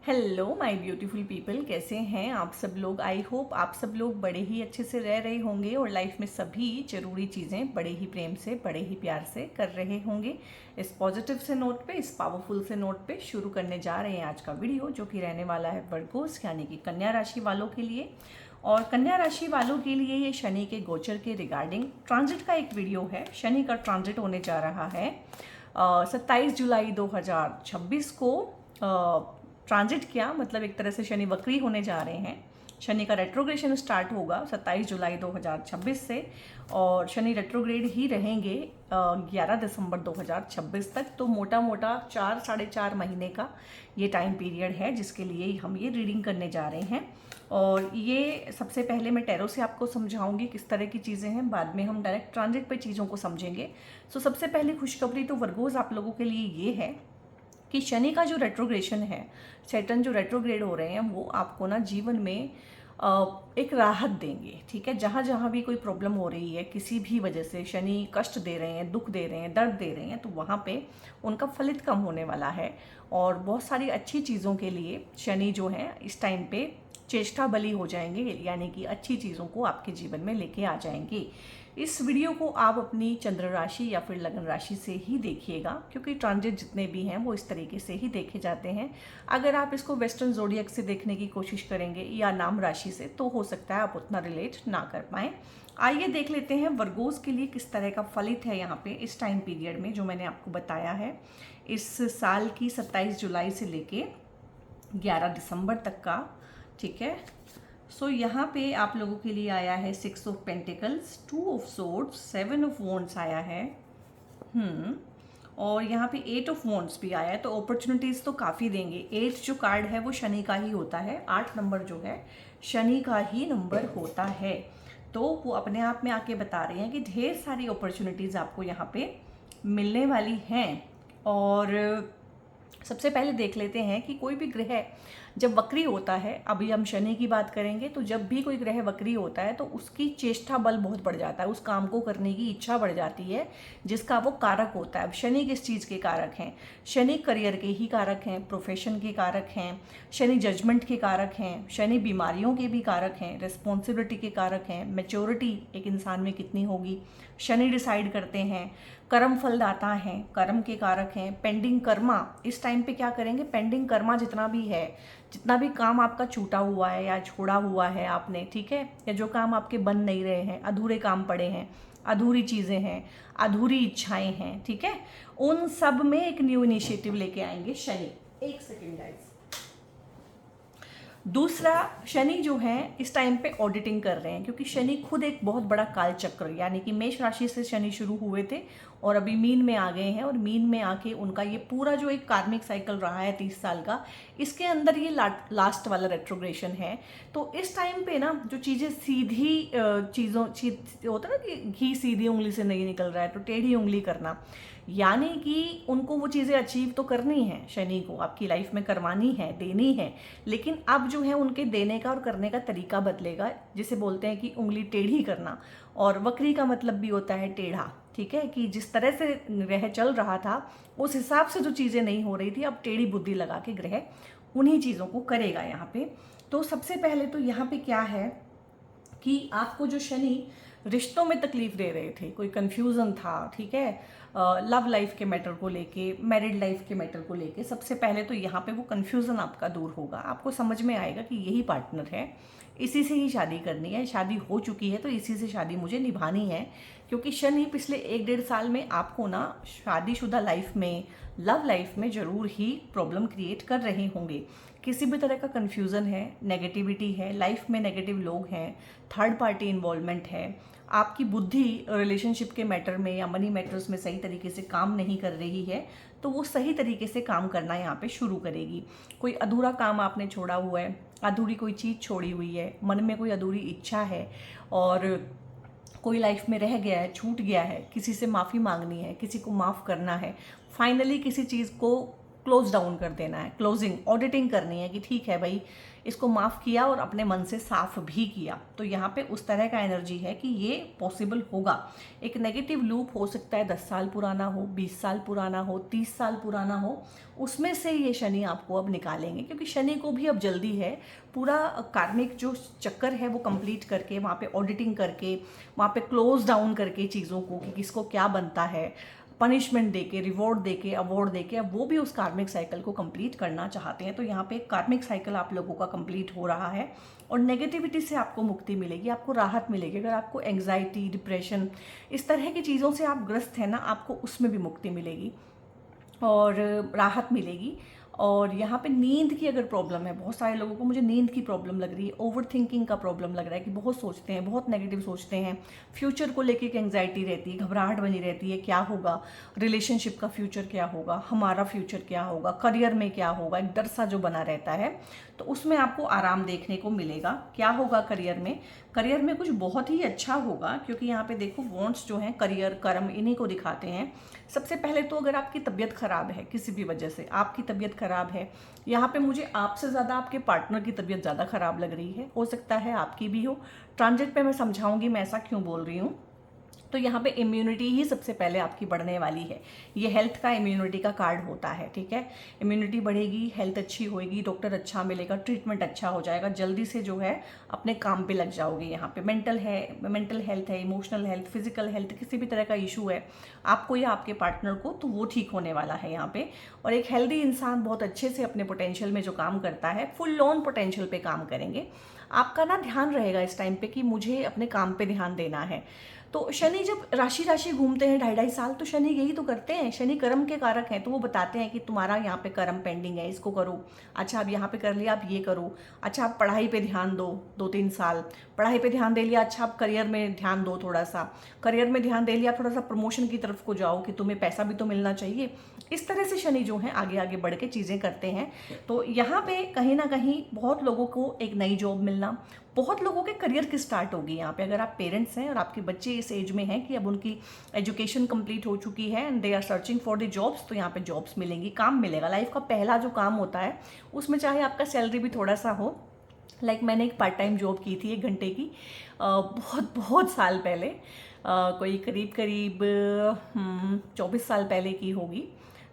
Hello my beautiful people, कैसे हैं आप सब लोग। आई होप आप सब लोग बड़े ही अच्छे से रह रहे होंगे और लाइफ में सभी ज़रूरी चीज़ें बड़े ही प्रेम से, बड़े ही प्यार से कर रहे होंगे। इस पॉजिटिव से नोट पे, इस पावरफुल से नोट पे शुरू करने जा रहे हैं आज का वीडियो, जो कि रहने वाला है वर्गोस यानी कि कन्या राशि वालों के लिए। और कन्या राशि वालों के लिए ये शनि के गोचर के रिगार्डिंग ट्रांजिट का एक वीडियो है। शनि का ट्रांजिट होने जा रहा है 27 जुलाई 2026 को। ट्रांजिट क्या मतलब, एक तरह से शनि वक्री होने जा रहे हैं। शनि का रेट्रोग्रेशन स्टार्ट होगा 27 जुलाई 2026 से और शनि रेट्रोग्रेड ही रहेंगे 11 दिसंबर 2026 तक। तो मोटा मोटा 4 साढ़े 4 महीने का ये टाइम पीरियड है जिसके लिए हम ये रीडिंग करने जा रहे हैं। और ये सबसे पहले मैं टैरो से आपको समझाऊंगी किस तरह की चीज़ें हैं, बाद में हम डायरेक्ट ट्रांजिट पे चीज़ों को समझेंगे। सो सबसे पहले खुशखबरी तो वर्गोज आप लोगों के लिए ये है कि शनि का जो रेट्रोग्रेशन है, सैटर्न जो रेट्रोग्रेड हो रहे हैं, वो आपको ना जीवन में एक राहत देंगे। ठीक है, जहाँ जहाँ भी कोई प्रॉब्लम हो रही है, किसी भी वजह से शनि कष्ट दे रहे हैं, दुख दे रहे हैं, दर्द दे रहे हैं, तो वहाँ पे उनका फलित कम होने वाला है। और बहुत सारी अच्छी चीज़ों के लिए शनि जो है इस टाइम पे चेष्टा बली हो जाएंगे, यानी कि अच्छी चीज़ों को आपके जीवन में लेके आ जाएंगे। इस वीडियो को आप अपनी चंद्र राशि या फिर लगन राशि से ही देखिएगा, क्योंकि ट्रांजिट जितने भी हैं वो इस तरीके से ही देखे जाते हैं। अगर आप इसको वेस्टर्न जोडियक से देखने की कोशिश करेंगे या नाम राशि से, तो हो सकता है आप उतना रिलेट ना कर पाएँ। आइए देख लेते हैं वर्गोस के लिए किस तरह का फलित है यहाँ पे इस टाइम पीरियड में, जो मैंने आपको बताया है इस साल की 27 जुलाई से लेके 11 दिसंबर तक का। ठीक है, सो यहाँ पे आप लोगों के लिए आया है 6 of pentacles, 2 of swords, 7 of wands आया है। और यहाँ पे 8 ऑफ वॉन्ड्स भी आया है। तो अपॉर्चुनिटीज़ तो काफ़ी देंगे। 8 जो कार्ड है वो शनि का ही होता है, 8 नंबर जो है शनि का ही नंबर होता है। तो वो अपने आप में आके बता रहे हैं कि ढेर सारी अपॉर्चुनिटीज़ आपको यहाँ पे मिलने वाली हैं। और सबसे पहले देख लेते हैं कि कोई भी ग्रह जब वक्री होता है, अभी हम शनि की बात करेंगे, तो जब भी कोई ग्रह वक्री होता है तो उसकी चेष्टा बल बहुत बढ़ जाता है, उस काम को करने की इच्छा बढ़ जाती है जिसका वो कारक होता है। अब शनि किस चीज़ के कारक हैं? शनि करियर के ही कारक हैं, प्रोफेशन के कारक हैं, शनि जजमेंट के कारक हैं, शनि बीमारियों के भी कारक हैं, रिस्पॉन्सिबिलिटी के कारक हैं, मैच्योरिटी एक इंसान में कितनी होगी शनि डिसाइड करते हैं, कर्म फलदाता हैं, कर्म के कारक हैं, पेंडिंग कर्मा। इस टाइम पे क्या करेंगे? पेंडिंग कर्मा जितना भी है, जितना भी काम आपका छूटा हुआ है या छोड़ा हुआ है आपने, ठीक है, या जो काम आपके बन नहीं रहे हैं, अधूरे काम पड़े हैं, अधूरी चीज़ें हैं, अधूरी इच्छाएं हैं, ठीक है, उन सब में एक न्यू इनिशिएटिव लेके आएंगे शनि। एक सेकेंड गाइस। दूसरा, शनि जो है इस टाइम पे ऑडिटिंग कर रहे हैं, क्योंकि शनि खुद एक बहुत बड़ा काल चक्र, यानी कि मेष राशि से शनि शुरू हुए थे और अभी मीन में आ गए हैं। और मीन में आके उनका ये पूरा जो एक कार्मिक साइकिल रहा है 30 साल का, इसके अंदर ये लास्ट वाला रेट्रोग्रेशन है। तो इस टाइम पे ना जो चीज़ें सीधी होता है ना कि घी सीधी उंगली से नहीं निकल रहा है, तो टेढ़ी उंगली करना, यानी कि उनको वो चीज़ें अचीव तो करनी है, शनि को आपकी लाइफ में करवानी है, देनी है, लेकिन अब जो है उनके देने का और करने का तरीका बदलेगा, जिसे बोलते हैं कि उंगली टेढ़ी करना। और वक्री का मतलब भी होता है टेढ़ा, ठीक है, कि जिस तरह से ग्रह चल रहा था उस हिसाब से जो चीज़ें नहीं हो रही थी, अब टेढ़ी बुद्धि लगा के ग्रह उन्हीं चीज़ों को करेगा यहाँ पे। तो सबसे पहले तो यहाँ पे क्या है कि आपको जो शनि रिश्तों में तकलीफ दे रहे थे, कोई कन्फ्यूज़न था, ठीक है, लव लाइफ के मैटर को लेके, मैरिड लाइफ के मैटर को लेके, सबसे पहले तो यहाँ पे वो कन्फ्यूज़न आपका दूर होगा। आपको समझ में आएगा कि यही पार्टनर है, इसी से ही शादी करनी है, शादी हो चुकी है तो इसी से शादी मुझे निभानी है। क्योंकि शनि पिछले 1-1.5 साल में आपको ना शादीशुदा लाइफ में, लव लाइफ में ज़रूर ही प्रॉब्लम क्रिएट कर रहे होंगे। किसी भी तरह का कन्फ्यूज़न है, नेगेटिविटी है, लाइफ में नेगेटिव लोग हैं, थर्ड पार्टी इन्वॉल्वमेंट है, आपकी बुद्धि रिलेशनशिप के मैटर में या मनी मैटर्स में सही तरीके से काम नहीं कर रही है, तो वो सही तरीके से काम करना यहाँ पे शुरू करेगी। कोई अधूरा काम आपने छोड़ा हुआ है, अधूरी कोई चीज़ छोड़ी हुई है, मन में कोई अधूरी इच्छा है और कोई लाइफ में रह गया है, छूट गया है, किसी से माफ़ी मांगनी है, किसी को माफ़ करना है, फाइनली किसी चीज़ को क्लोज डाउन कर देना है, क्लोजिंग ऑडिटिंग करनी है कि ठीक है भाई, इसको माफ़ किया और अपने मन से साफ भी किया। तो यहाँ पे उस तरह का एनर्जी है कि ये पॉसिबल होगा। एक नेगेटिव लूप हो सकता है 10 साल पुराना हो, 20 साल पुराना हो, 30 साल पुराना हो, उसमें से ये शनि आपको अब निकालेंगे, क्योंकि शनि को भी अब जल्दी है पूरा कार्मिक जो चक्कर है वो कंप्लीट करके, वहाँ पे ऑडिटिंग करके, वहाँ पे क्लोज डाउन करके चीज़ों को कि किसको क्या बनता है, पनिशमेंट देके, रिवॉर्ड देके, अवार्ड देके, अब वो भी उस कार्मिक साइकिल को कंप्लीट करना चाहते हैं। तो यहाँ पे एक कार्मिक साइकिल आप लोगों का कंप्लीट हो रहा है और नेगेटिविटी से आपको मुक्ति मिलेगी, आपको राहत मिलेगी। अगर आपको एंग्जाइटी, डिप्रेशन, इस तरह की चीज़ों से आप ग्रस्त हैं ना, आपको उसमें भी मुक्ति मिलेगी और राहत मिलेगी। और यहाँ पे नींद की अगर प्रॉब्लम है, बहुत सारे लोगों को मुझे नींद की प्रॉब्लम लग रही है, ओवर थिंकिंग का प्रॉब्लम लग रहा है कि बहुत सोचते हैं, बहुत नेगेटिव सोचते हैं, फ्यूचर को लेके एक एंग्जाइटी रहती है, घबराहट बनी रहती है, क्या होगा, रिलेशनशिप का फ्यूचर क्या होगा, हमारा फ्यूचर क्या होगा, करियर में क्या होगा, एक डर सा जो बना रहता है। तो उसमें आपको आराम देखने को मिलेगा। क्या होगा करियर में? करियर में कुछ बहुत ही अच्छा होगा, क्योंकि यहाँ पे देखो वॉन्ट्स जो हैं, करियर, कर्म, इन्हीं को दिखाते हैं। सबसे पहले तो अगर आपकी तबीयत खराब है, किसी भी वजह से आपकी तबीयत खराब है, यहाँ पे मुझे आपसे ज़्यादा आपके पार्टनर की तबीयत ज़्यादा खराब लग रही है, हो सकता है आपकी भी हो। ट्रांजिट पे मैं समझाऊंगी मैं ऐसा क्यों बोल रही हूँ। तो यहाँ पे इम्यूनिटी ही सबसे पहले आपकी बढ़ने वाली है। ये हेल्थ का इम्यूनिटी का कार्ड होता है, ठीक है। इम्यूनिटी बढ़ेगी, हेल्थ अच्छी होएगी, डॉक्टर अच्छा मिलेगा, ट्रीटमेंट अच्छा हो जाएगा, जल्दी से जो है अपने काम पे लग जाओगे। यहाँ पे मेंटल हेल्थ है, इमोशनल हेल्थ, फिजिकल हेल्थ, किसी भी तरह का इशू है आपको या आपके पार्टनर को, तो वो ठीक होने वाला है यहाँ पे। और एक हेल्दी इंसान बहुत अच्छे से अपने पोटेंशियल में जो काम करता है, फुल ऑन पोटेंशियल पे काम करेंगे। आपका ना ध्यान रहेगा इस टाइम पे कि मुझे अपने काम पे ध्यान देना है। तो शनि जब राशि राशि घूमते हैं 2.5-2.5 साल, तो शनि यही तो करते हैं। शनि कर्म के कारक हैं, तो वो बताते हैं कि तुम्हारा यहाँ पे कर्म पेंडिंग है, इसको करो। अच्छा अब यहाँ पे कर लिया, आप ये करो। अच्छा आप पढ़ाई पे ध्यान दो 2-3 साल, पढ़ाई पे ध्यान दे लिया। अच्छा आप करियर में ध्यान दो, थोड़ा सा करियर में ध्यान दे लिया, थोड़ा सा प्रमोशन की तरफ को जाओ कि तुम्हें पैसा भी तो मिलना चाहिए। इस तरह से शनि जो है आगे आगे बढ़ के चीज़ें करते हैं। तो यहाँ पे कहीं ना कहीं बहुत लोगों को एक नई जॉब मिलना, बहुत लोगों के करियर की स्टार्ट होगी यहाँ पे। अगर आप पेरेंट्स हैं और आपके बच्चे इस एज में हैं कि अब उनकी एजुकेशन कंप्लीट हो चुकी है and they are searching for the jobs, तो यहाँ पे जॉब्स मिलेंगी, काम मिलेगा। लाइफ का पहला जो काम होता है उसमें चाहे आपका सैलरी भी थोड़ा सा हो। मैंने एक पार्ट टाइम जॉब की थी 1 घंटे की, बहुत बहुत साल पहले, कोई करीब 24 साल पहले की होगी।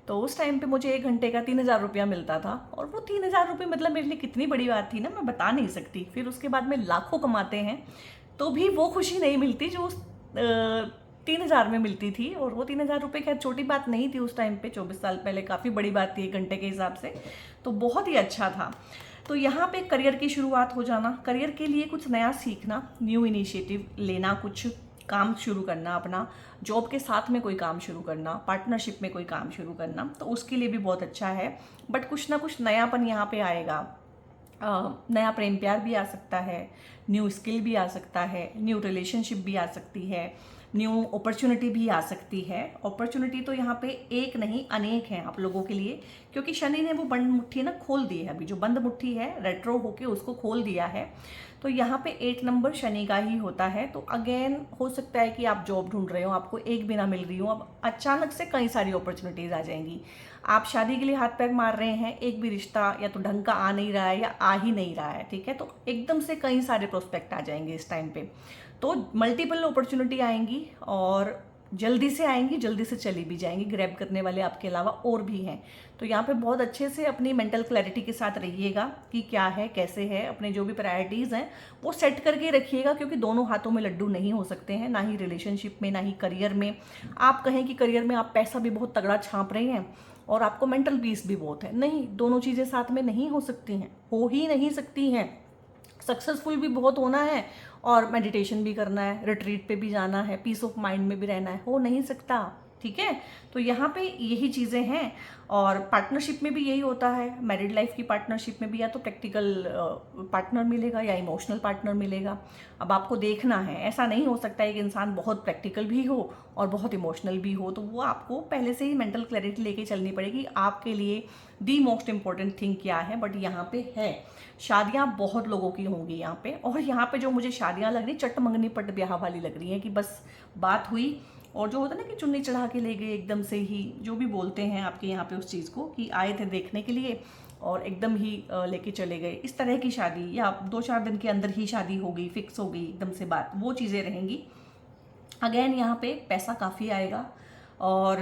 तो उस टाइम पे मुझे 1 घंटे का 3,000 रुपया मिलता था, और वो 3,000 रुपये मतलब मेरे लिए कितनी बड़ी बात थी ना, मैं बता नहीं सकती। फिर उसके बाद में लाखों कमाते हैं तो भी वो खुशी नहीं मिलती जो उस 3,000 में मिलती थी। और वो 3,000 रुपये खैर छोटी बात नहीं थी उस टाइम पे, 24 साल पहले काफ़ी बड़ी बात थी 1 घंटे के हिसाब से, तो बहुत ही अच्छा था। तो यहाँ पे करियर की शुरुआत हो जाना, करियर के लिए कुछ नया सीखना, न्यू इनिशिएटिव लेना, कुछ काम शुरू करना, अपना जॉब के साथ में कोई काम शुरू करना, पार्टनरशिप में कोई काम शुरू करना, तो उसके लिए भी बहुत अच्छा है। बट कुछ ना कुछ नयापन यहाँ पे आएगा। नया प्रेम प्यार भी आ सकता है, न्यू स्किल भी आ सकता है, न्यू रिलेशनशिप भी आ सकती है, न्यू अपॉर्चुनिटी भी आ सकती है। अपॉर्चुनिटी तो यहाँ पे एक नहीं अनेक हैं आप लोगों के लिए, क्योंकि शनि ने वो बंद मुट्ठी ना खोल दी है। अभी जो बंद मुट्ठी है रेट्रो होके उसको खोल दिया है। तो यहाँ पे 8 नंबर शनि का ही होता है। तो अगेन हो सकता है कि आप जॉब ढूंढ रहे हो, आपको एक भी ना मिल रही हो, अब अचानक से कई सारी अपॉर्चुनिटीज आ जाएंगी। आप शादी के लिए हाथ पैर मार रहे हैं, एक भी रिश्ता या तो ढंग का आ नहीं रहा है या आ ही नहीं रहा है, ठीक है। तो एकदम से कई सारे प्रोस्पेक्ट आ जाएंगे इस टाइम पे, तो मल्टीपल अपॉर्चुनिटी आएंगी और जल्दी से आएंगी, जल्दी से चली भी जाएंगी। ग्रैब करने वाले आपके अलावा और भी हैं। तो यहाँ पे बहुत अच्छे से अपनी मेंटल क्लैरिटी के साथ रहिएगा कि क्या है, कैसे है, अपने जो भी प्रायोरिटीज़ हैं वो सेट करके रखिएगा, क्योंकि दोनों हाथों में लड्डू नहीं हो सकते हैं, ना ही रिलेशनशिप में, ना ही करियर में। आप कहें कि करियर में आप पैसा भी बहुत तगड़ा छाप रहे हैं और आपको मेंटल पीस भी बहुत है, नहीं, दोनों चीज़ें साथ में नहीं हो सकती हैं, हो ही नहीं सकती हैं। सक्सेसफुल भी बहुत होना है और मेडिटेशन भी करना है, रिट्रीट पे भी जाना है, पीस ऑफ माइंड में भी रहना है, हो नहीं सकता, ठीक है। तो यहाँ पे यही चीज़ें हैं। और पार्टनरशिप में भी यही होता है, मैरिड लाइफ की पार्टनरशिप में भी या तो प्रैक्टिकल पार्टनर मिलेगा या इमोशनल पार्टनर मिलेगा। अब आपको देखना है, ऐसा नहीं हो सकता है कि इंसान बहुत प्रैक्टिकल भी हो और बहुत इमोशनल भी हो। तो वो आपको पहले से ही मेंटल क्लैरिटी लेके चलनी पड़ेगी, आपके लिए दी मोस्ट इम्पॉर्टेंट थिंग क्या है। बट यहाँ पे है, शादियाँ बहुत लोगों की होंगी यहाँ पे, और यहाँ पे जो मुझे शादियाँ लग रही चट मंगनी पट ब्याह वाली लग रही हैं कि बस बात हुई, और जो होता है ना कि चुन्नी चढ़ा के ले गए एकदम से ही, जो भी बोलते हैं आपके यहाँ पे उस चीज़ को, कि आए थे देखने के लिए और एकदम ही लेके चले गए, इस तरह की शादी, या 2-4 दिन के अंदर ही शादी हो गई, फिक्स हो गई एकदम से बात, वो चीज़ें रहेंगी। अगेन यहाँ पे पैसा काफ़ी आएगा और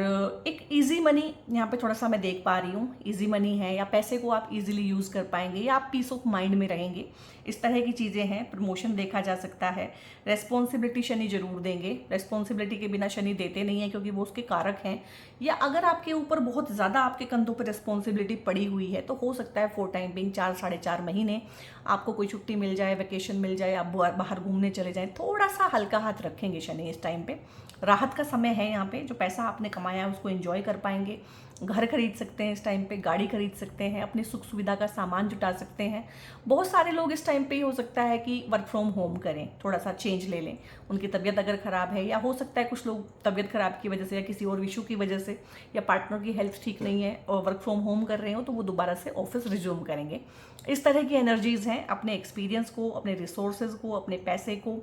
एक इजी मनी यहाँ पे थोड़ा सा मैं देख पा रही हूँ, इजी मनी है, या पैसे को आप इजीली यूज़ कर पाएंगे, या आप पीस ऑफ माइंड में रहेंगे, इस तरह की चीज़ें हैं। प्रमोशन देखा जा सकता है। रेस्पॉन्सिबिलिटी शनि जरूर देंगे, रेस्पॉन्सिबिलिटी के बिना शनि देते नहीं है क्योंकि वो उसके कारक हैं। या अगर आपके ऊपर बहुत ज़्यादा आपके कंधों पर रिस्पॉन्सिबिलिटी पड़ी हुई है तो हो सकता है फॉर टाइम बिंग 4-4.5 महीने आपको कोई छुट्टी मिल जाए, वेकेशन मिल जाए, आप बाहर घूमने चले जाएं, थोड़ा सा हल्का हाथ रखेंगे शनि इस टाइम पे। राहत का समय है यहाँ पे, जो पैसा आपने कमाया है उसको एंजॉय कर पाएंगे, घर खरीद सकते हैं इस टाइम पे, गाड़ी खरीद सकते हैं, अपनी सुख सुविधा का सामान जुटा सकते हैं। बहुत सारे लोग इस टाइम पे हो सकता है कि वर्क फ्रॉम होम करें, थोड़ा सा चेंज ले लें, उनकी तबीयत अगर ख़राब है, या हो सकता है कुछ लोग तबीयत ख़राब की वजह से या किसी और इशू की वजह से, या पार्टनर की हेल्थ ठीक नहीं है और वर्क फ्रॉम होम कर रहे हो, तो वो दोबारा से ऑफिस रिज्यूम करेंगे। इस तरह की एनर्जीज़ हैं। अपने एक्सपीरियंस को, अपने रिसोर्सेज को, अपने पैसे को,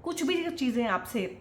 कुछ भी चीज़ें आपसे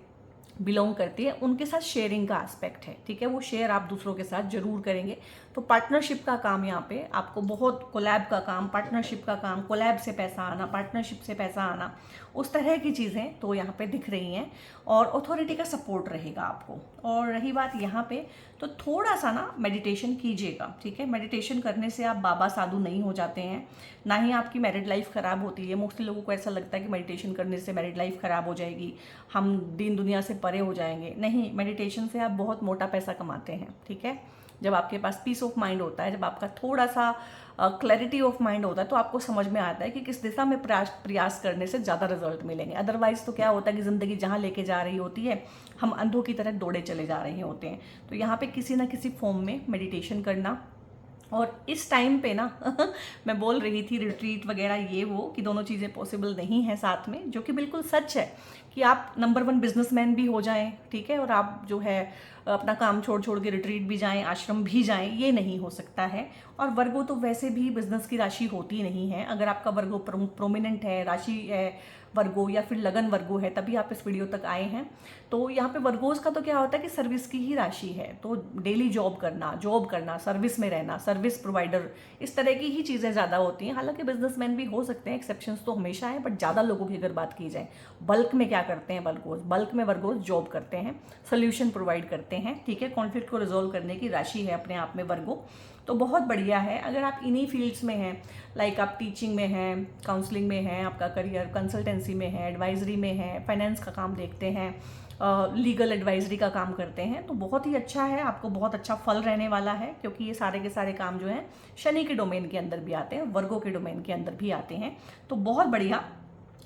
बिलोंग करती है उनके साथ शेयरिंग का एस्पेक्ट है, ठीक है, वो शेयर आप दूसरों के साथ जरूर करेंगे। तो पार्टनरशिप का काम यहाँ पे आपको बहुत, कोलैब का काम, पार्टनरशिप का काम, कोलैब से पैसा आना, पार्टनरशिप से पैसा आना, उस तरह की चीज़ें तो यहाँ पे दिख रही हैं। और अथॉरिटी का सपोर्ट रहेगा आपको। और रही बात यहाँ पे, तो थोड़ा सा ना मेडिटेशन कीजिएगा, ठीक है। मेडिटेशन करने से आप बाबा साधु नहीं हो जाते हैं, ना ही आपकी मैरिड लाइफ ख़राब होती है। मोस्टली लोगों को ऐसा लगता है कि मेडिटेशन करने से मैरिड लाइफ ख़राब हो जाएगी, हम दीन दुनिया से परे हो जाएंगे। नहीं, मेडिटेशन से आप बहुत मोटा पैसा कमाते हैं, ठीक है। जब आपके पास पीस ऑफ माइंड होता है, जब आपका थोड़ा सा क्लैरिटी ऑफ माइंड होता है, तो आपको समझ में आता है कि किस दिशा में प्रयास करने से ज़्यादा रिजल्ट मिलेंगे। अदरवाइज तो क्या होता है कि ज़िंदगी जहाँ लेके जा रही होती है, हम अंधों की तरह दौड़े चले जा रहे होते हैं। तो यहाँ पे किसी ना किसी फॉर्म में मेडिटेशन करना। और इस टाइम पे ना मैं बोल रही थी रिट्रीट वगैरह ये वो, कि दोनों चीज़ें पॉसिबल नहीं है साथ में, जो कि बिल्कुल सच है कि आप नंबर 1 बिजनेसमैन भी हो जाएं, ठीक है, और आप जो है अपना काम छोड़ छोड़ के रिट्रीट भी जाएं, आश्रम भी जाएं, ये नहीं हो सकता है। और वर्गो तो वैसे भी बिजनेस की राशि होती नहीं है। अगर आपका वर्गो प्रोमिनेंट है, राशि है वर्गो, या फिर लगन वर्गो है, तभी आप इस वीडियो तक आए हैं। तो यहाँ पे वर्गोज का तो क्या होता है कि सर्विस की ही राशि है, तो डेली जॉब करना, सर्विस में रहना, सर्विस प्रोवाइडर, इस तरह की ही चीज़ें ज़्यादा होती हैं। हालांकि बिजनेसमैन भी हो सकते हैं, एक्सेप्शंस तो हमेशा है, बट ज़्यादा लोगों की अगर बात की जाए, बल्क में क्या करते हैं बल्क में वर्गोज जॉब करते हैं, सोल्यूशन प्रोवाइड करते हैं, ठीक है। कॉन्फ्लिक्ट को रिजोल्व करने की राशि है अपने आप में वर्गो। तो बहुत बढ़िया है अगर आप इन्हीं फील्ड्स में हैं, लाइक आप टीचिंग में हैं, काउंसलिंग में हैं, आपका करियर कंसल्टेंसी में है, एडवाइजरी में है, फाइनेंस का काम देखते हैं, लीगल एडवाइजरी का काम करते हैं, तो बहुत ही अच्छा है, आपको बहुत अच्छा फल रहने वाला है। क्योंकि ये सारे के सारे काम जो हैं शनि के डोमेन के अंदर भी आते हैं, वर्गों के डोमेन के अंदर भी आते हैं। तो बहुत बढ़िया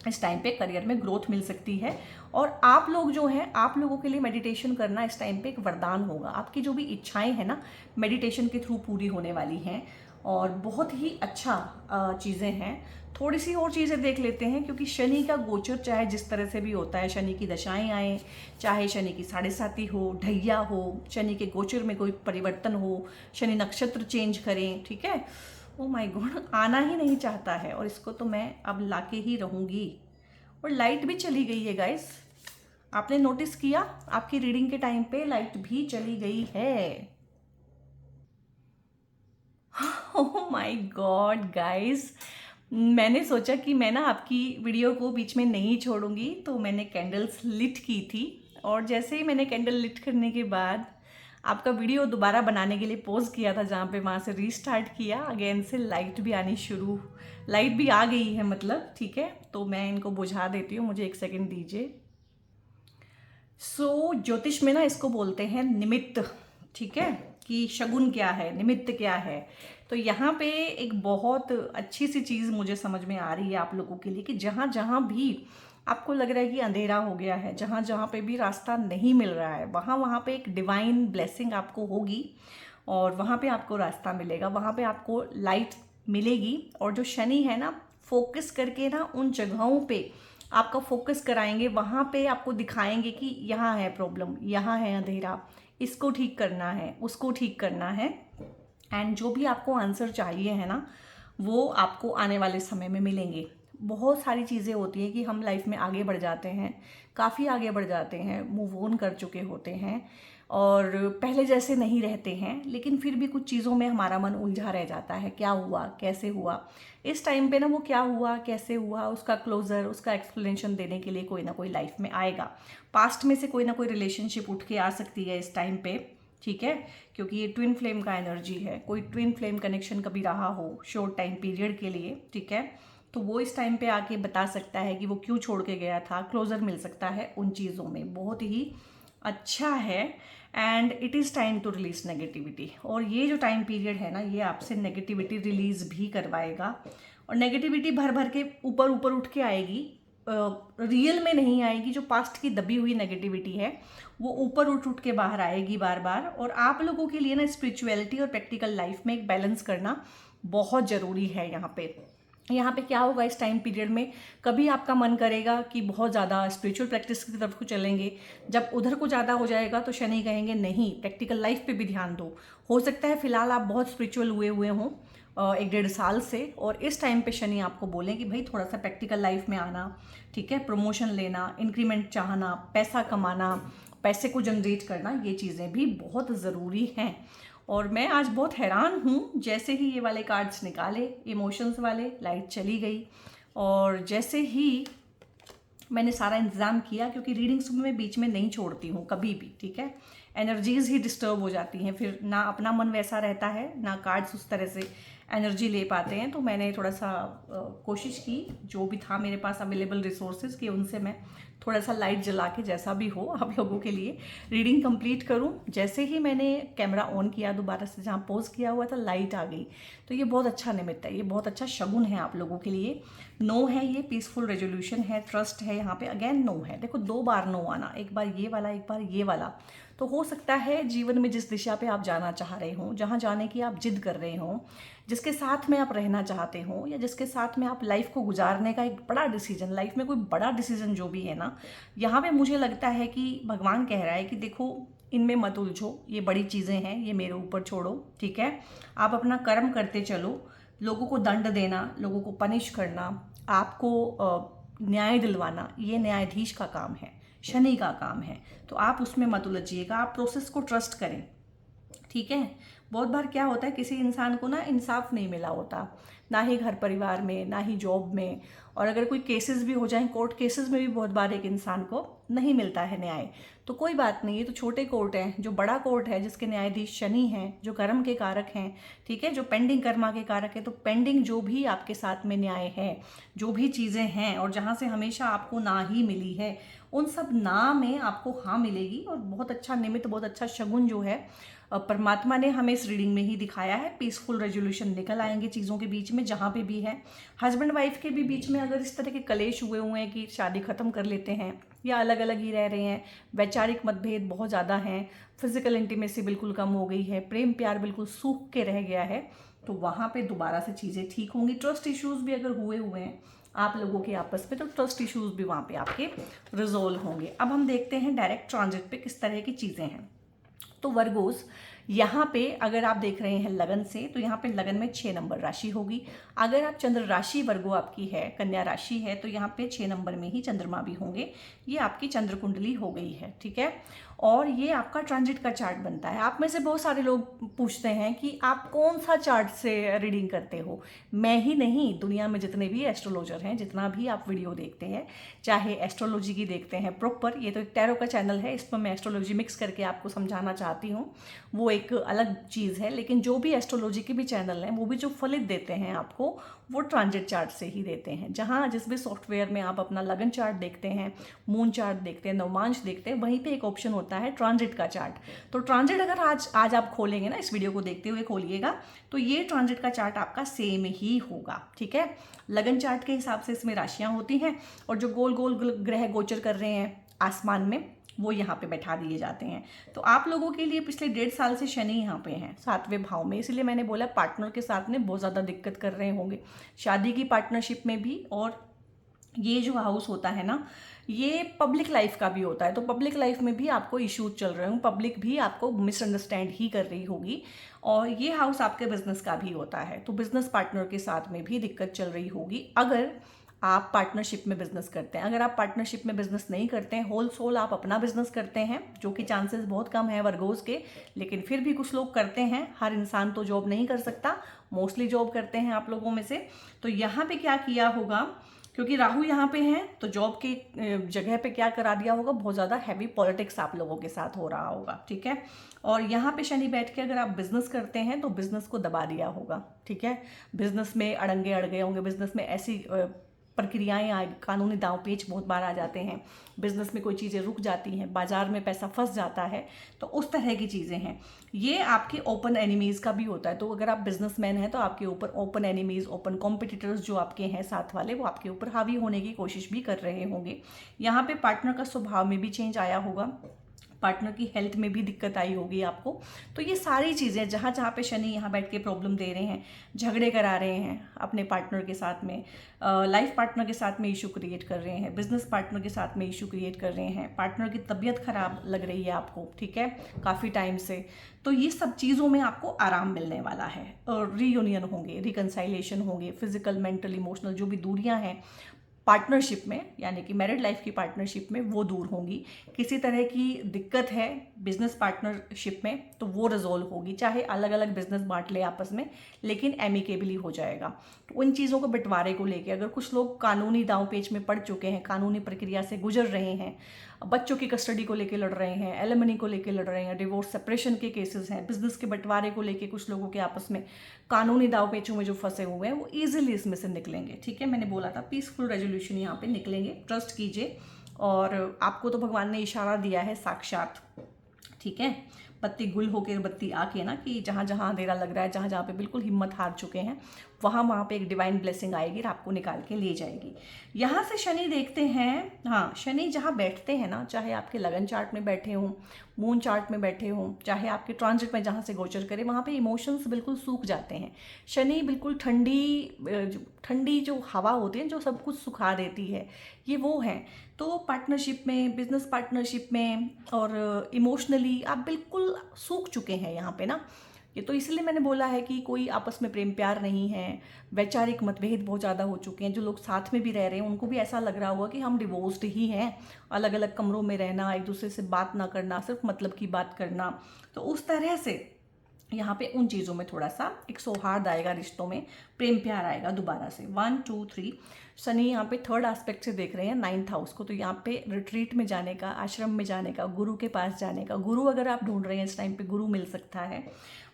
इस टाइम पे करियर में ग्रोथ मिल सकती है। और आप लोग जो हैं, आप लोगों के लिए मेडिटेशन करना इस टाइम पे एक वरदान होगा। आपकी जो भी इच्छाएं हैं ना, मेडिटेशन के थ्रू पूरी होने वाली हैं, और बहुत ही अच्छा चीज़ें हैं। थोड़ी सी और चीज़ें देख लेते हैं, क्योंकि शनि का गोचर चाहे जिस तरह से भी होता है, शनि की दशाएं आए, चाहे शनि की 7.5 हो, ढैया हो, शनि के गोचर में कोई परिवर्तन हो, शनि नक्षत्र चेंज करें, ठीक है, ओ माय गॉड, आना ही नहीं चाहता है। और इसको तो मैं अब लाके ही रहूँगी। और लाइट भी चली गई है गाइस, आपने नोटिस किया? आपकी रीडिंग के टाइम पे लाइट भी चली गई है। ओह माय गॉड गाइस, मैंने सोचा कि मैं ना आपकी वीडियो को बीच में नहीं छोड़ूंगी, तो मैंने कैंडल्स लिट की थी। और जैसे ही मैंने कैंडल लिट करने के बाद आपका वीडियो दोबारा बनाने के लिए पॉज किया था, जहाँ पे वहाँ से रीस्टार्ट किया, अगेन से लाइट भी आनी शुरू, लाइट भी आ गई है मतलब, ठीक है। तो मैं इनको बुझा देती हूँ, मुझे 1 सेकेंड दीजिए। सो ज्योतिष में ना इसको बोलते हैं निमित्त, ठीक है, कि शगुन क्या है, निमित्त क्या है। तो यहाँ पे एक बहुत अच्छी सी चीज़ मुझे समझ में आ रही है आप लोगों के लिए, कि जहाँ जहाँ भी आपको लग रहा है कि अंधेरा हो गया है, जहाँ जहाँ पे भी रास्ता नहीं मिल रहा है, वहाँ वहाँ पे एक डिवाइन ब्लेसिंग आपको होगी, और वहाँ पे आपको रास्ता मिलेगा, वहाँ पे आपको लाइट मिलेगी। और जो शनि है ना, फोकस करके ना उन जगहों पे आपका फोकस कराएंगे, वहाँ पे आपको दिखाएंगे कि यहाँ है प्रॉब्लम, यहाँ है अंधेरा, इसको ठीक करना है, उसको ठीक करना है। एंड जो भी आपको आंसर चाहिए है ना, वो आपको आने वाले समय में मिलेंगे। बहुत सारी चीज़ें होती हैं कि हम लाइफ में आगे बढ़ जाते हैं, काफ़ी आगे बढ़ जाते हैं, मूव ऑन कर चुके होते हैं और पहले जैसे नहीं रहते हैं, लेकिन फिर भी कुछ चीज़ों में हमारा मन उलझा रह जाता है, क्या हुआ, कैसे हुआ। इस टाइम पे ना वो क्या हुआ, कैसे हुआ, उसका क्लोज़र, उसका एक्सप्लेनेशन देने के लिए कोई ना कोई लाइफ में आएगा। पास्ट में से कोई ना कोई रिलेशनशिप उठ के आ सकती है इस टाइम पे, ठीक है, क्योंकि ये ट्विन फ्लेम का एनर्जी है। कोई ट्विन फ्लेम कनेक्शन कभी रहा हो शॉर्ट टाइम पीरियड के लिए, ठीक है, तो वो इस टाइम पे आके बता सकता है कि वो क्यों छोड़ के गया था। क्लोजर मिल सकता है उन चीज़ों में, बहुत ही अच्छा है। And it is time to release negativity. और ये जो टाइम पीरियड है ना, ये आपसे नेगेटिविटी रिलीज भी करवाएगा। और नेगेटिविटी भर भर के ऊपर ऊपर उठ के आएगी, रियल में नहीं आएगी। जो पास्ट की दबी हुई नेगेटिविटी है वो ऊपर उठ के बाहर आएगी बार बार। और आप लोगों के लिए ना स्पिरिचुअलिटी और प्रैक्टिकल लाइफ में एक बैलेंस करना बहुत ज़रूरी है। यहाँ पे क्या होगा इस टाइम पीरियड में, कभी आपका मन करेगा कि बहुत ज़्यादा स्पिरिचुअल प्रैक्टिस की तरफ को चलेंगे, जब उधर को ज़्यादा हो जाएगा तो शनि कहेंगे नहीं, प्रैक्टिकल लाइफ पे भी ध्यान दो। हो सकता है फिलहाल आप बहुत स्पिरिचुअल हुए हों 1-1.5 साल से, और इस टाइम पे शनि आपको बोलें कि भाई थोड़ा सा प्रैक्टिकल लाइफ में आना, ठीक है, प्रमोशन लेना, इंक्रीमेंट चाहना, पैसा कमाना, पैसे को जनरेट करना, ये चीज़ें भी बहुत ज़रूरी हैं। और मैं आज बहुत हैरान हूँ, जैसे ही ये वाले कार्ड्स निकाले इमोशंस वाले, लाइट चली गई। और जैसे ही मैंने सारा इंतज़ाम किया, क्योंकि रीडिंग्स में बीच में नहीं छोड़ती हूँ कभी भी, ठीक है, एनर्जीज़ ही डिस्टर्ब हो जाती हैं, फिर ना अपना मन वैसा रहता है, ना कार्ड्स उस तरह से एनर्जी ले पाते हैं। तो मैंने थोड़ा सा कोशिश की, जो भी था मेरे पास अवेलेबल रिसोर्सेज कि उनसे मैं थोड़ा सा लाइट जला के, जैसा भी हो, आप लोगों के लिए रीडिंग कंप्लीट करूं। जैसे ही मैंने कैमरा ऑन किया दोबारा से, जहां पॉज किया हुआ था, लाइट आ गई। तो ये बहुत अच्छा निमित्त है, ये बहुत अच्छा शगुन है आप लोगों के लिए। नो है, ये पीसफुल रेजोल्यूशन है, ट्रस्ट है। यहाँ पे अगेन नो है, देखो 2 बार नो आना, एक बार ये वाला, एक बार ये वाला। तो हो सकता है जीवन में जिस दिशा पे आप जाना चाह रहे हो, जहाँ जाने की आप जिद कर रहे हो, जिसके साथ में आप रहना चाहते हो, या जिसके साथ में आप लाइफ को गुजारने का एक बड़ा डिसीजन, लाइफ में कोई बड़ा डिसीजन जो भी है ना, यहाँ पे मुझे लगता है कि भगवान कह रहा है कि देखो इनमें मत उलझो, ये बड़ी चीज़ें हैं, ये मेरे ऊपर छोड़ो, ठीक है, आप अपना कर्म करते चलो। लोगों को दंड देना, लोगों को पनिश करना, आपको न्याय दिलवाना, ये न्यायाधीश का काम है, शनि का काम है। तो आप उसमें मत उलझिएगा, आप प्रोसेस को ट्रस्ट करें, ठीक है। बहुत बार क्या होता है, किसी इंसान को ना इंसाफ नहीं मिला होता, ना ही घर परिवार में, ना ही जॉब में। और अगर कोई केसेस भी हो जाएं, कोर्ट केसेस में भी बहुत बार एक इंसान को नहीं मिलता है न्याय। तो कोई बात नहीं, ये तो छोटे कोर्ट हैं। जो बड़ा कोर्ट है, जिसके न्यायाधीश शनि हैं, जो कर्म के कारक हैं, ठीक है, जो पेंडिंग कर्मा के कारक है, तो पेंडिंग जो भी आपके साथ में न्याय है, जो भी चीज़ें हैं, और जहाँ से हमेशा आपको ना ही मिली है, उन सब ना में आपको हाँ मिलेगी। और बहुत अच्छा निमित्त, बहुत अच्छा शगुन जो है परमात्मा ने हमें इस रीडिंग में ही दिखाया है। पीसफुल रेजोल्यूशन निकल आएंगे चीज़ों के बीच में, जहाँ पे भी है। हस्बैंड वाइफ के भी बीच में अगर इस तरह के कलेश हुए हैं कि शादी ख़त्म कर लेते हैं या अलग अलग ही रह रहे हैं, वैचारिक मतभेद बहुत ज़्यादा हैं, फिजिकल इंटीमेसी बिल्कुल कम हो गई है, प्रेम प्यार बिल्कुल सूख के रह गया है, तो वहाँ पे दोबारा से चीज़ें ठीक होंगी। ट्रस्ट इश्यूज़ भी अगर हुए हैं आप लोगों के आपस में, तो ट्रस्ट इश्यूज़ भी वहाँ पे आपके रिजोल्व होंगे। अब हम देखते हैं डायरेक्ट ट्रांजिट पे किस तरह की चीज़ें हैं। तो वर्गोस, यहाँ पे अगर आप देख रहे हैं लगन से, तो यहाँ पे लगन में 6 नंबर राशि होगी। अगर आप चंद्र राशि वर्गो आपकी है, कन्या राशि है, तो यहाँ पे 6 नंबर में ही चंद्रमा भी होंगे। ये आपकी चंद्र कुंडली हो गई है, ठीक है। और ये आपका ट्रांजिट का चार्ट बनता है। आप में से बहुत सारे लोग पूछते हैं कि आप कौन सा चार्ट से रीडिंग करते हो। मैं ही नहीं, दुनिया में जितने भी एस्ट्रोलॉजर हैं, जितना भी आप वीडियो देखते हैं, चाहे एस्ट्रोलॉजी की देखते हैं प्रॉपर, ये तो एक टैरो का चैनल है, इस पर मैं एस्ट्रोलॉजी मिक्स करके आपको समझाना चाहती हूँ, वो एक अलग चीज़ है। लेकिन जो भी एस्ट्रोलॉजी के भी चैनल हैं, वो भी जो फलित देते हैं आपको, वो ट्रांजिट चार्ट से ही देते हैं। जहाँ जिस भी सॉफ्टवेयर में आप अपना लगन चार्ट देखते हैं, मून चार्ट देखते हैं, नवमांश देखते हैं, वहीं पे एक ऑप्शन होता है ट्रांजिट का चार्ट। तो ट्रांजिट अगर आज आप खोलेंगे ना, इस वीडियो को देखते हुए खोलिएगा, तो ये ट्रांजिट का चार्ट आपका सेम ही होगा, ठीक है। लगन चार्ट के हिसाब से इसमें राशियाँ होती हैं, और जो गोल गोल ग्रह गोचर कर रहे हैं आसमान में, वो यहाँ पे बैठा दिए जाते हैं। तो आप लोगों के लिए पिछले 1.5 साल से शनि यहाँ पे हैं 7वें भाव में, इसलिए मैंने बोला पार्टनर के साथ में बहुत ज़्यादा दिक्कत कर रहे होंगे, शादी की पार्टनरशिप में भी। और ये जो हाउस होता है ना, ये पब्लिक लाइफ का भी होता है, तो पब्लिक लाइफ में भी आपको इश्यूज चल रहे होंगे, पब्लिक भी आपको मिसअंडरस्टैंड ही कर रही होगी। और ये हाउस आपके बिजनेस का भी होता है, तो बिजनेस पार्टनर के साथ में भी दिक्कत चल रही होगी। अगर आप पार्टनरशिप में बिजनेस करते हैं। अगर आप पार्टनरशिप में बिजनेस नहीं करते हैं, होल सोल आप अपना बिजनेस करते हैं, जो कि चांसेस बहुत कम है वर्गोज के, लेकिन फिर भी कुछ लोग करते हैं। हर इंसान तो जॉब नहीं कर सकता, मोस्टली जॉब करते हैं आप लोगों में से। तो यहाँ पे क्या किया होगा, क्योंकि राहु यहाँ पे हैं, तो जॉब की जगह पे क्या करा दिया होगा, बहुत ज़्यादा हैवी पॉलिटिक्स आप लोगों के साथ हो रहा होगा, ठीक है। और यहाँ पे शनि बैठ के अगर आप बिजनेस करते हैं तो बिजनेस को दबा दिया होगा, ठीक है। बिजनेस में अड़ंगे अड़ गए होंगे, बिजनेस में ऐसी प्रक्रियाएं कानूनी दांव पेच बहुत बार आ जाते हैं, बिजनेस में कोई चीज़ें रुक जाती हैं, बाजार में पैसा फंस जाता है, तो उस तरह की चीज़ें हैं। ये आपके ओपन एनिमीज़ का भी होता है। तो अगर आप बिजनेसमैन हैं तो आपके ऊपर ओपन एनिमीज़, ओपन कॉम्पिटिटर्स जो आपके हैं साथ वाले, वो आपके ऊपर हावी होने की कोशिश भी कर रहे होंगे। यहाँ पे पार्टनर का स्वभाव में भी चेंज आया होगा, पार्टनर की हेल्थ में भी दिक्कत आई होगी आपको। तो ये सारी चीज़ें जहाँ जहाँ पे शनि यहाँ बैठ के प्रॉब्लम दे रहे हैं, झगड़े करा रहे हैं अपने पार्टनर के साथ में, लाइफ पार्टनर के साथ में इशू क्रिएट कर रहे हैं, बिजनेस पार्टनर के साथ में इशू क्रिएट कर रहे हैं, पार्टनर की तबीयत खराब लग रही है आपको, ठीक है, काफ़ी टाइम से, तो ये सब चीज़ों में आपको आराम मिलने वाला है। और रीयूनियन होंगे, रिकनसाइलेशन होंगे, फिजिकल, मेंटल, इमोशनल जो भी दूरियां हैं पार्टनरशिप में, यानी कि मैरिड लाइफ की पार्टनरशिप में, वो दूर होंगी। किसी तरह की दिक्कत है बिजनेस पार्टनरशिप में तो वो रिजोल्व होगी, चाहे अलग अलग बिजनेस बांट ले आपस में, लेकिन एमिकेबली हो जाएगा। तो उन चीज़ों को बंटवारे को लेके अगर कुछ लोग कानूनी दांव पेच में पड़ चुके हैं, कानूनी प्रक्रिया से गुजर रहे हैं, बच्चों की कस्टडी को लेके लड़ रहे हैं, एलिमनी को लेके लड़ रहे हैं, डिवोर्स सेपरेशन के केसेस हैं, बिजनेस के बंटवारे को लेके कुछ लोगों के आपस में कानूनी दाव पेचों में जो फंसे हुए हैं, वो ईजिली इसमें से निकलेंगे, ठीक है। मैंने बोला था पीसफुल रेजोल्यूशन यहाँ पे निकलेंगे, ट्रस्ट कीजिए। और आपको तो भगवान ने इशारा दिया है साक्षात, ठीक है, बत्ती गुल होकर बत्ती आके ना, कि जहाँ जहाँ अंधेरा लग रहा है, जहाँ जहाँ पे बिल्कुल हिम्मत हार चुके हैं, वहाँ पे एक डिवाइन ब्लेसिंग आएगी और आपको निकाल के ले जाएगी। यहाँ से शनि देखते हैं, हाँ, शनि जहाँ बैठते हैं ना, चाहे आपके लगन चार्ट में बैठे हों, मून चार्ट में बैठे हों, चाहे आपके ट्रांजिट में जहाँ से गोचर करे, वहाँ पे इमोशंस बिल्कुल सूख जाते हैं। शनि बिल्कुल ठंडी जो हवा होती है, जो सब कुछ सुखा देती है, ये वो है। तो पार्टनरशिप में, बिजनेस पार्टनरशिप में और इमोशनली आप बिल्कुल सूख चुके हैं यहाँ पे ना। ये तो इसलिए मैंने बोला है कि कोई आपस में प्रेम प्यार नहीं है, वैचारिक मतभेद बहुत ज़्यादा हो चुके हैं। जो लोग साथ में भी रह रहे हैं उनको भी ऐसा लग रहा होगा कि हम डिवोर्स्ड ही हैं, अलग अलग कमरों में रहना, एक दूसरे से बात ना करना, सिर्फ मतलब की बात करना। तो उस तरह से यहाँ पे उन चीज़ों में थोड़ा सा एक सौहार्द आएगा, रिश्तों में प्रेम प्यार आएगा दोबारा से। 1 2 3 शनि यहाँ पे थर्ड एस्पेक्ट से देख रहे हैं 9th हाउस को, तो यहाँ पे रिट्रीट में जाने का, आश्रम में जाने का, गुरु के पास जाने का, गुरु अगर आप ढूंढ रहे हैं इस टाइम पे गुरु मिल सकता है।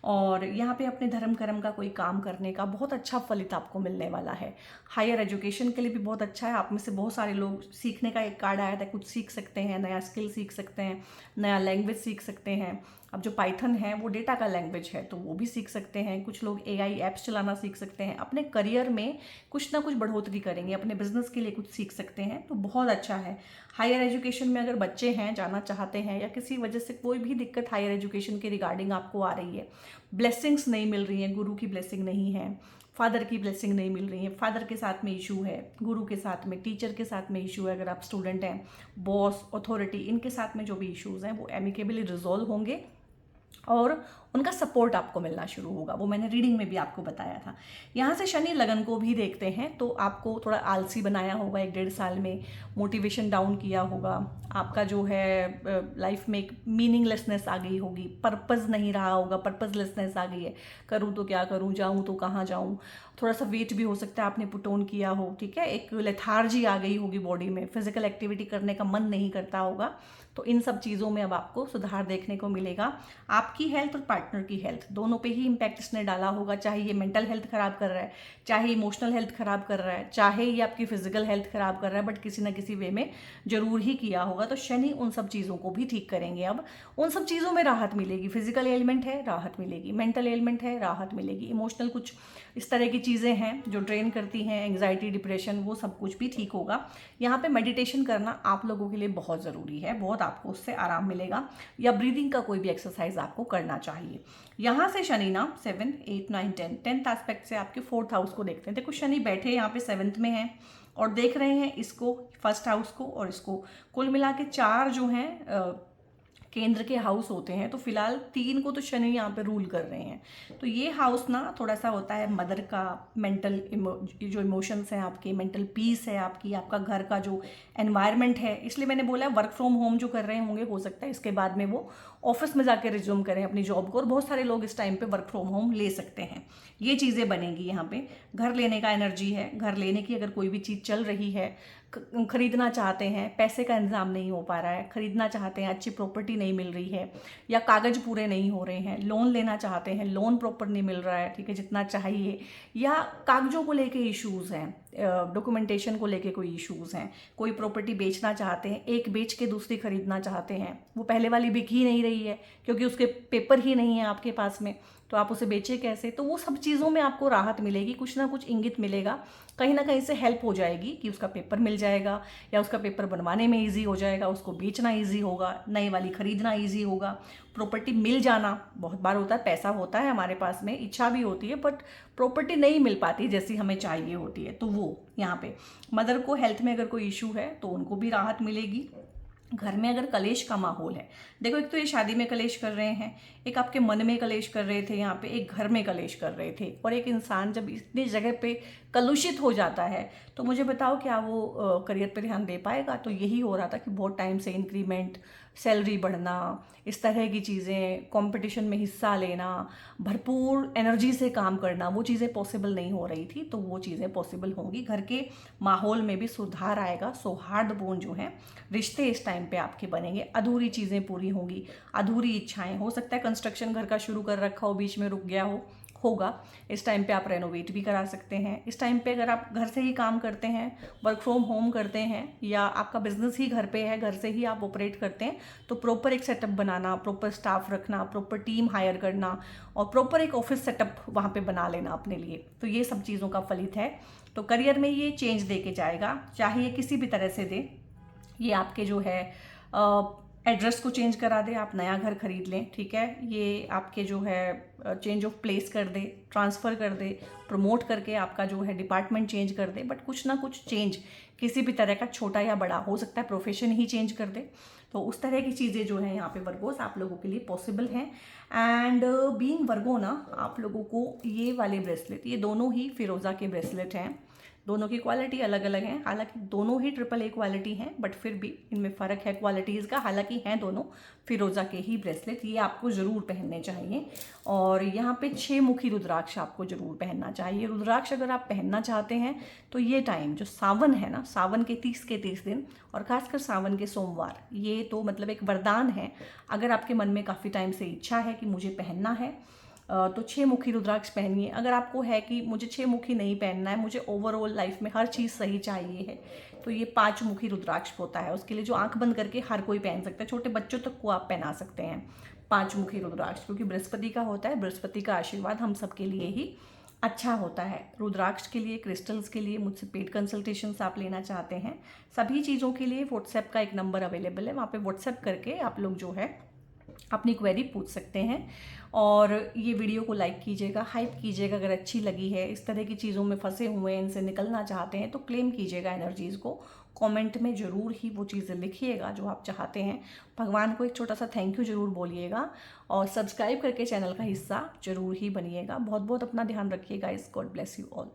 और यहाँ पे अपने धर्म कर्म का कोई काम करने का बहुत अच्छा फलित आपको मिलने वाला है। हायर एजुकेशन के लिए भी बहुत अच्छा है। आप में से बहुत सारे लोग सीखने का एक कार्ड आया था, कुछ सीख सकते हैं, नया स्किल सीख सकते हैं, नया लैंग्वेज सीख सकते हैं। अब जो पाइथन है वो डेटा का लैंग्वेज है, तो वो भी सीख सकते हैं। कुछ लोग एआई एप्स चलाना सीख सकते हैं, अपने करियर में कुछ ना कुछ बढ़ोतरी करेंगे, अपने बिजनेस के लिए कुछ सीख सकते हैं, तो बहुत अच्छा है। हायर एजुकेशन में अगर बच्चे हैं, जाना चाहते हैं, या किसी वजह से कोई भी दिक्कत हायर एजुकेशन के रिगार्डिंग आपको आ रही है, ब्लेसिंग्स नहीं मिल रही हैं, गुरु की ब्लेसिंग नहीं है, फादर की ब्लेसिंग नहीं मिल रही है, फादर के साथ में इशू है, गुरु के साथ में, टीचर के साथ में इशू है, अगर आप स्टूडेंट हैं, बॉस, अथॉरिटी, इनके साथ में जो भी इश्यूज़ हैं वो एमिकेबली रिजॉल्व होंगे और उनका सपोर्ट आपको मिलना शुरू होगा। वो मैंने रीडिंग में भी आपको बताया था। यहाँ से शनि लगन को भी देखते हैं, तो आपको थोड़ा आलसी बनाया होगा 1-1.5 साल में, मोटिवेशन डाउन किया होगा, आपका जो है लाइफ में एक मीनिंगलेसनेस आ गई होगी, पर्पज़ नहीं रहा होगा, पर्पज़लेसनेस आ गई है, करूँ तो क्या करूँ, जाऊँ तो कहाँ जाऊँ। थोड़ा सा वेट भी हो सकता है आपने पुट ऑन किया हो, ठीक है, एक लेथार्जी आ गई होगी बॉडी में, फिजिकल एक्टिविटी करने का मन नहीं करता होगा। तो इन सब चीज़ों में अब आपको सुधार देखने को मिलेगा। आपकी हेल्थ और पार्टनर की हेल्थ दोनों पे ही इम्पैक्ट इसने डाला होगा, चाहे ये मेंटल हेल्थ खराब कर रहा है, चाहे इमोशनल हेल्थ खराब कर रहा है, चाहे ये आपकी फिजिकल हेल्थ खराब कर रहा है, बट किसी ना किसी वे में जरूर ही किया होगा। तो शनि उन सब चीज़ों को भी ठीक करेंगे। अब उन सब चीज़ों में राहत मिलेगी। फिजिकल एलिमेंट है, राहत मिलेगी, मेंटल एलिमेंट है, राहत मिलेगी, इमोशनल कुछ इस तरह की चीज़ें हैं जो ड्रेन करती हैं, एंग्जाइटी, डिप्रेशन, वो सब कुछ भी ठीक होगा। यहाँ पे मेडिटेशन करना आप लोगों के लिए बहुत ज़रूरी है, बहुत आपको उससे आराम मिलेगा, या ब्रीदिंग का कोई भी एक्सरसाइज आपको करना चाहिए। यहाँ से शनि ना 7, 8, 9, 10th एस्पेक्ट से आपके 4th हाउस को देखते हैं। देखो शनि बैठे यहाँ पे 7th में हैं और देख रहे हैं इसको, 1st हाउस को और इसको, कुल मिला के 4 जो हैं केंद्र के हाउस होते हैं, तो फिलहाल 3 को तो शनि यहाँ पे रूल कर रहे हैं। तो ये हाउस ना थोड़ा सा होता है मदर का मेंटल जो इमोशंस हैं आपके, मेंटल पीस है आपकी, आपका घर का जो एनवायरनमेंट है। इसलिए मैंने बोला वर्क फ्रॉम होम जो कर रहे होंगे, हो सकता है इसके बाद में वो ऑफिस में जाकर रिज्यूम करें अपनी जॉब को, और बहुत सारे लोग इस टाइम पे वर्क फ्रॉम होम ले सकते हैं। ये चीज़ें बनेंगी यहाँ पे। घर लेने का एनर्जी है, घर लेने की अगर कोई भी चीज़ चल रही है, खरीदना चाहते हैं, पैसे का इंतजाम नहीं हो पा रहा है, खरीदना चाहते हैं, अच्छी प्रॉपर्टी नहीं मिल रही है, या कागज पूरे नहीं हो रहे हैं, लोन लेना चाहते हैं, लोन प्रॉपर नहीं मिल रहा है, ठीक है, जितना चाहिए, या कागजों को लेके इश्यूज हैं, डॉक्यूमेंटेशन को लेके कोई इश्यूज हैं, कोई प्रॉपर्टी बेचना चाहते हैं, एक बेच के दूसरी खरीदना चाहते हैं, वो पहले वाली बिक ही नहीं रही है क्योंकि उसके पेपर ही नहीं है आपके पास में, तो आप उसे बेचे कैसे। तो वो सब चीज़ों में आपको राहत मिलेगी, कुछ ना कुछ इंगित मिलेगा, कहीं ना कहीं से हेल्प हो जाएगी कि उसका पेपर मिल जाएगा, या उसका पेपर बनवाने में ईजी हो जाएगा, उसको बेचना ईजी होगा, नई वाली खरीदना ईजी होगा। प्रॉपर्टी मिल जाना बहुत बार होता है, पैसा होता है हमारे पास में, इच्छा भी होती है, बट प्रॉपर्टी नहीं मिल पाती जैसी हमें चाहिए होती है। तो वो यहाँ पे मदर को हेल्थ में अगर कोई इशू है तो उनको भी राहत मिलेगी। घर में अगर कलेश का माहौल है, देखो एक तो ये शादी में कलेश कर रहे हैं, एक आपके मन में कलेश कर रहे थे यहाँ पे, एक घर में कलेश कर रहे थे, और एक इंसान जब इतनी जगह पे कलुषित हो जाता है तो मुझे बताओ क्या वो करियर पे ध्यान दे पाएगा। तो यही हो रहा था कि बहुत टाइम से इंक्रीमेंट, सैलरी बढ़ना, इस तरह की चीज़ें, कंपटीशन में हिस्सा लेना, भरपूर एनर्जी से काम करना, वो चीज़ें पॉसिबल नहीं हो रही थी। तो वो चीज़ें पॉसिबल होंगी, घर के माहौल में भी सुधार आएगा, सौहार्दपूर्ण जो है रिश्ते इस टाइम पे आपके बनेंगे, अधूरी चीज़ें पूरी होंगी, अधूरी इच्छाएं, हो सकता है कंस्ट्रक्शन घर का शुरू कर रखा हो, बीच में रुक गया होगा, इस टाइम पे आप रेनोवेट भी करा सकते हैं। इस टाइम पे अगर आप घर से ही काम करते हैं, वर्क फ्रॉम होम करते हैं, या आपका बिजनेस ही घर पे है, घर से ही आप ऑपरेट करते हैं, तो प्रॉपर एक सेटअप बनाना, प्रॉपर स्टाफ रखना, प्रॉपर टीम हायर करना, और प्रॉपर एक ऑफिस सेटअप वहाँ पे बना लेना अपने लिए, तो ये सब चीज़ों का फलित है। तो करियर में ये चेंज दे के जाएगा, चाहे ये किसी भी तरह से दे। ये आपके जो है एड्रेस को चेंज करा दे, आप नया घर खरीद लें, ठीक है, ये आपके जो है चेंज ऑफ प्लेस कर दे, ट्रांसफ़र कर दे, प्रमोट करके आपका जो है डिपार्टमेंट चेंज कर दे, बट कुछ ना कुछ चेंज किसी भी तरह का, छोटा या बड़ा, हो सकता है प्रोफेशन ही चेंज कर दे। तो उस तरह की चीज़ें जो है यहाँ पे वर्गोस आप लोगों के लिए पॉसिबल हैं। एंड बीइंग वर्गो ना, आप लोगों को ये वाले ब्रेसलेट, ये दोनों ही फिरोज़ा के ब्रेसलेट हैं, दोनों की क्वालिटी अलग अलग है, हालांकि दोनों ही AAA क्वालिटी हैं, बट फिर भी इनमें फ़र्क है क्वालिटीज़ का। हालांकि हैं दोनों फिरोज़ा के ही ब्रेसलेट, ये आपको ज़रूर पहनने चाहिए। और यहाँ पे 6 मुखी रुद्राक्ष आपको ज़रूर पहनना चाहिए। रुद्राक्ष अगर आप पहनना चाहते हैं तो ये टाइम जो सावन है ना, सावन के 30 दिन, और खासकर सावन के सोमवार, ये तो मतलब एक वरदान है। अगर आपके मन में काफ़ी टाइम से इच्छा है कि मुझे पहनना है, तो 6 मुखी रुद्राक्ष पहनिए। अगर आपको है कि मुझे 6 मुखी नहीं पहनना है, मुझे ओवरऑल लाइफ में हर चीज़ सही चाहिए है, तो ये 5 मुखी रुद्राक्ष होता है, उसके लिए जो आंख बंद करके हर कोई पहन सकता है, छोटे बच्चों तक को आप पहना सकते हैं 5 मुखी रुद्राक्ष, क्योंकि बृहस्पति का होता है, बृहस्पति का आशीर्वाद हम सब के लिए ही अच्छा होता है। रुद्राक्ष के लिए, क्रिस्टल्स के लिए मुझसे पेड कंसल्टेशंस आप लेना चाहते हैं, सभी चीज़ों के लिए व्हाट्सएप का एक नंबर अवेलेबल है, वहाँ पे व्हाट्सएप करके आप लोग जो है अपनी क्वेरी पूछ सकते हैं। और ये वीडियो को लाइक कीजिएगा, हाइप कीजिएगा अगर अच्छी लगी है, इस तरह की चीज़ों में फंसे हुए हैं, इनसे निकलना चाहते हैं, तो क्लेम कीजिएगा एनर्जीज़ को, कमेंट में ज़रूर ही वो चीज़ें लिखिएगा जो आप चाहते हैं। भगवान को एक छोटा सा थैंक यू ज़रूर बोलिएगा, और सब्सक्राइब करके चैनल का हिस्सा ज़रूर ही बनिएगा। बहुत बहुत अपना ध्यान रखिएगा। इस गॉड ब्लेस यू ऑल।